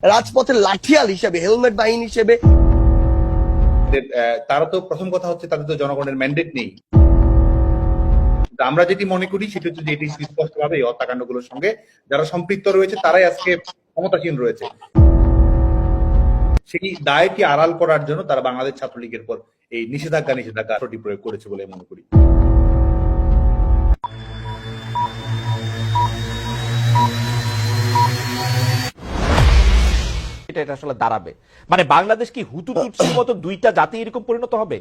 রাজপথের লাঠিয়াল হিসেবে, হেলমেট বাহিনী হিসেবে। তারা তো প্রথম কথা হচ্ছে তাদের তো জনগণের ম্যান্ডেট নেই। আমরা যেটি মনে করি সেটা হচ্ছে যে এটি সুস্পষ্ট ভাবে এই হত্যাকাণ্ডগুলোর সঙ্গে যারা সম্পৃক্ত রয়েছে তারাই আজকে ক্ষমতাসীন রয়েছে। সেই দায়টি আড়াল করার জন্য তারা বাংলাদেশ ছাত্রলীগের পর এই নিষেধাজ্ঞা প্রয়োগ করেছে বলে মনে করি। এটা আসলে দাঁড়াবে মানে বাংলাদেশ কি হুতু তুৎসির মতো দুইটা জাতি এরকম পরিণত হবে?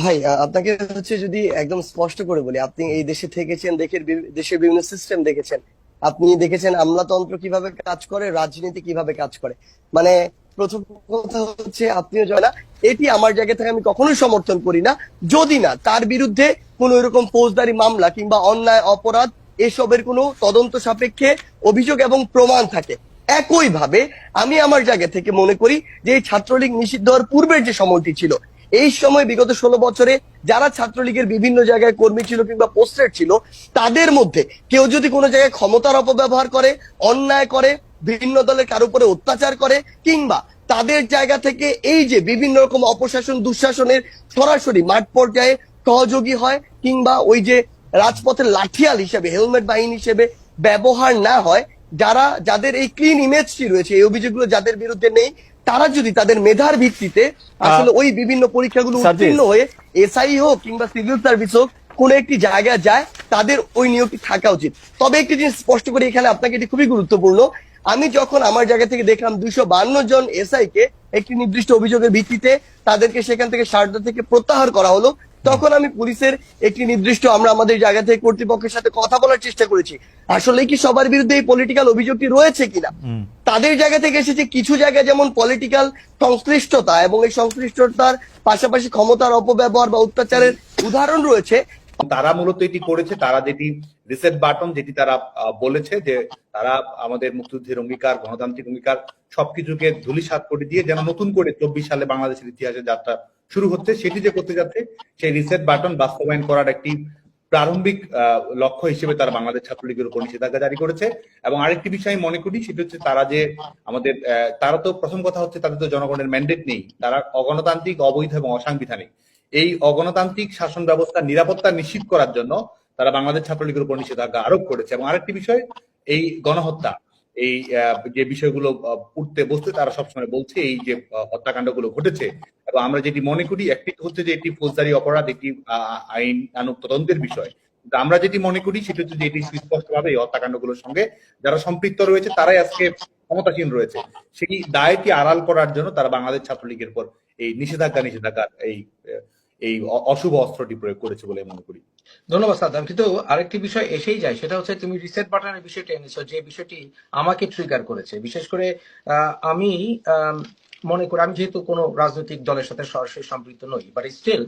ভাই, আপনাকে হচ্ছে যদি একদম স্পষ্ট করে বলি, আপনি এই দেশে থেকেছেন, দেশের বিভিন্ন সিস্টেম দেখেছেন, আপনি দেখেছেন আমলাতন্ত্র কিভাবে কাজ করে, রাজনীতি কিভাবে কাজ করে। মানে প্রথম কথা হচ্ছে আপনিও না, এটি আমার জায়গা থেকে আমি কখনোই সমর্থন করি না, যদি না তার বিরুদ্ধে কোন এরকম ফৌজদারি মামলা কিংবা অন্যায় অপরাধ এসবের কোনো তদন্ত সাপেক্ষে অভিযোগ এবং প্রমাণ থাকে। একইভাবে আমি আমার জায়গা থেকে মনে করি যে এই ছাত্রলীগ নিষিদ্ধ হওয়ার পূর্বের যে সময়টি ছিল, এই সময় বিগত 16 বছরে যারা ছাত্রলীগের বিভিন্ন জায়গায় কর্মী ছিল কিংবা পোস্টেড ছিল, তাদের মধ্যে কেউ যদি কোনো জায়গায় ক্ষমতার অপব্যবহার করে, অন্যায় করে, বিভিন্ন দলের কারো উপরে অত্যাচার করে, কিংবা তাদের জায়গা থেকে এই যে বিভিন্ন রকম অপশাসন দুঃশাসনের সরাসরি মাঠ পর্যায়ে সহযোগী হয়, কিংবা ওই যে রাজপথের লাঠিয়াল হিসেবে, হেলমেট বাহিনী হিসেবে ব্যবহার না হয়, যাদের এই ক্লিন ইমেজটি রয়েছে, এই অভিযোগগুলো যাদের বিরুদ্ধে নেই, তারা যদি তাদের মেধার ভিত্তিতে আসলে ওই বিভিন্ন পরীক্ষাগুলো উত্তীর্ণ হয়ে এসআই হোক কিংবা সিভিল সার্ভিস হোক কোন একটি জায়গায় যায়, তাদের ওই নিয়োগটি থাকা উচিত। তবে একটি জিনিস স্পষ্ট করে এখানে আপনাকে, এটি খুবই গুরুত্বপূর্ণ, আমি যখন আমার জায়গা থেকে দেখলাম 252 জন এসআই কে একটি নির্দিষ্ট অভিযোগের ভিত্তিতে তাদেরকে সেখান থেকে সারদা থেকে প্রত্যাহার করা হলো, তখন আমি পুলিশের একটি নির্দিষ্ট, আমরা আমাদের জায়গা থেকে কর্তৃপক্ষের সাথে কথা বলার চেষ্টা করেছি, আসলে কি সবার বিরুদ্ধে এই পলিটিক্যাল অভিযোগটি রয়েছে কিনা। তাদের জায়গা থেকে এসেছে কিছু জায়গায় যেমন পলিটিক্যাল সংশ্লিষ্টতা এবং এই সংশ্লিষ্টতার পাশাপাশি ক্ষমতার অপব্যবহার বা অত্যাচারের উদাহরণ রয়েছে। তারা মূলত এটি করেছে, তারা যেটি রিসেট বাটন, যেটি তারা বলেছে যে তারা আমাদের মুক্তিযুদ্ধের অঙ্গীকার, গণতান্ত্রিক অঙ্গীকার সবকিছুকে ধূলিসাৎ করে দিয়ে যেন নতুন করে 24 সালে বাংলাদেশের ইতিহাসে যাত্রা শুরু হচ্ছে, সেটি যে করতে যাচ্ছে, সেই রিসেট বাটন বাস্তবায়ন করার একটি প্রারম্ভিক লক্ষ্য হিসেবে তারা বাংলাদেশ ছাত্রলীগের উপর নিষেধাজ্ঞা জারি করেছে। এবং আরেকটি বিষয় মনে করি সেটি হচ্ছে তারা যে আমাদের তারা তো প্রথম কথা হচ্ছে তাদের তো জনগণের ম্যান্ডেট নেই, তারা অগণতান্ত্রিক, অবৈধ এবং অসাংবিধানিক। এই অগণতান্ত্রিক শাসন ব্যবস্থার নিরাপত্তা নিশ্চিত করার জন্য তারা বাংলাদেশ ছাত্রলীগের উপর নিষেধাজ্ঞা আরোপ করেছে। এবং আরেকটি বিষয়, এই গণহত্যা, এই যে বিষয়গুলো উঠতে বসতে তারা সবসময় বলছে এই যে হত্যাকাণ্ডগুলো ঘটেছে, এবং আমরা যেটি মনে করি একটি হচ্ছে যে এটি ফৌজদারি অপরাধ, একটি আইনানুগ তদন্তের বিষয়, কিন্তু আমরা যেটি মনে করি সেটা হচ্ছে যে এটি সুস্পষ্টভাবে এই হত্যাকাণ্ডগুলোর সঙ্গে যারা সম্পৃক্ত রয়েছে তারাই আজকে ক্ষমতাসীন রয়েছে। সেই দায়টি আড়াল করার জন্য তারা বাংলাদেশ ছাত্রলীগের পর এই নিষেধাজ্ঞা এই এই অশুভ অস্ত্রটি প্রয়োগ করেছে বলে মনে করি। ধন্যবাদ সাদ্দাম। কিন্তু আরেকটি বিষয় এসেই যায়, সেটা হচ্ছে তুমি রিসেট বাটনের বিষয়টা এনেছো, যে বিষয়টি আমাকে ট্রিগার করেছে। বিশেষ করে আমি মনে করি, আমি যেহেতু কোনো রাজনৈতিক দলের সাথে সরাসরি সম্পৃক্ত নই, বাট স্টিল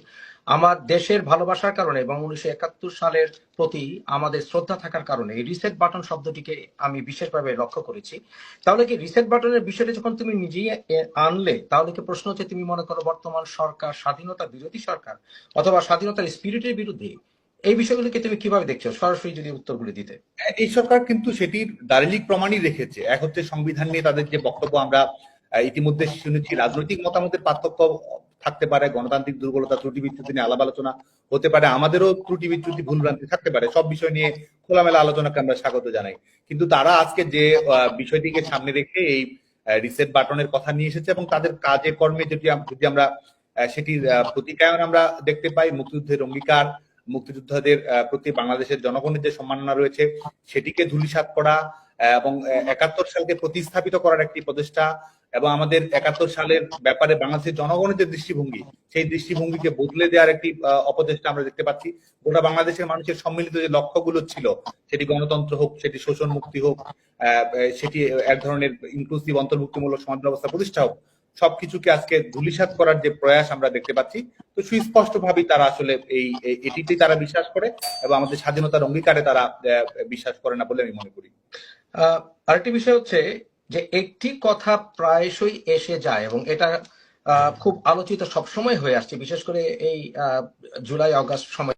আমার দেশের ভালোবাসার কারণে এবং 1971 সালের প্রতি আমাদের শ্রদ্ধা থাকার কারণে এই রিসেট বাটন শব্দটিকে আমি বিশেষভাবে লক্ষ্য করেছি। তাহলে কি রিসেট বাটনের বিষয়টা যখন তুমি নিজেই আনলে, তাহলে কি প্রশ্ন হচ্ছে তুমি মনে করো বর্তমান সরকার স্বাধীনতা বিরোধী সরকার অথবা স্বাধীনতার স্পিরিটের বিরুদ্ধে? এই বিষয়গুলোকে তুমি কিভাবে দেখছো, সরাসরি যদি উত্তরগুলি দিতে। এই সরকার কিন্তু সেটির দালিলিক প্রমাণই রেখেছে। এক হচ্ছে সংবিধান নিয়ে তাদের যে বক্তব্য, আমরা ইতিমধ্যে শুনেছি, রাজনৈতিক মতামতের পার্থক্য থাকতে পারে, গণতান্ত্রিক দুর্বলতা ত্রুটি বিচ্যুতি নিয়ে আলাপ আলোচনা হতে পারে, আমাদেরও ত্রুটি বিচ্যুতি ভুলভ্রান্তি থাকতে পারে, সব বিষয় নিয়ে খোলামেলা আলোচনাকে আমরা স্বাগত জানাই। কিন্তু তারা আজকে যে বিষয়টিকে সামনে রেখে এই রিসেট বাটনের কথা নিয়ে এসেছে এবং তাদের কাজে কর্মে যদি আমরা সেটির প্রতিকায়ন আমরা দেখতে পাই, মুক্তিযুদ্ধের অঙ্গীকার, মুক্তিযোদ্ধাদের প্রতি বাংলাদেশের জনগণের যে সম্মাননা রয়েছে সেটিকে ধূলিসাৎ করা এবং 71 সালকে প্রতিস্থাপিত করার একটি প্রচেষ্টা, এবং আমাদের 71 সালের ব্যাপারে বাংলাদেশের জনগণের যে দৃষ্টিভঙ্গি, সেই দৃষ্টিভঙ্গিকে বদলে দেওয়ার একটি অপচেষ্টা আমরা দেখতে পাচ্ছি। গোটা বাংলাদেশের মানুষের সম্মিলিত যে লক্ষ্যগুলো ছিল, সেটি গণতন্ত্র হোক, সেটি শোষণ মুক্তি হোক, সেটি এক ধরনের ইনক্লুসিভ অন্তর্ভুক্তিমূলক সমাজ ব্যবস্থা প্রতিষ্ঠা হোক, সবকিছুকে আজকে ধূলিসাৎ করার যে প্রয়াস আমরা দেখতে পাচ্ছি। তো সুস্পষ্ট ভাবেই তারা আসলে এটিতেই তারা বিশ্বাস করে এবং আমাদের স্বাধীনতার অঙ্গীকারে তারা বিশ্বাস করে না বলে আমি মনে করি। আরেকটি বিষয় হচ্ছে যে একটি কথা প্রায়শই এসে যায় এবং এটা খুব আলোচিত সবসময় হয়ে আসছে, বিশেষ করে এই জুলাই আগস্ট সময়।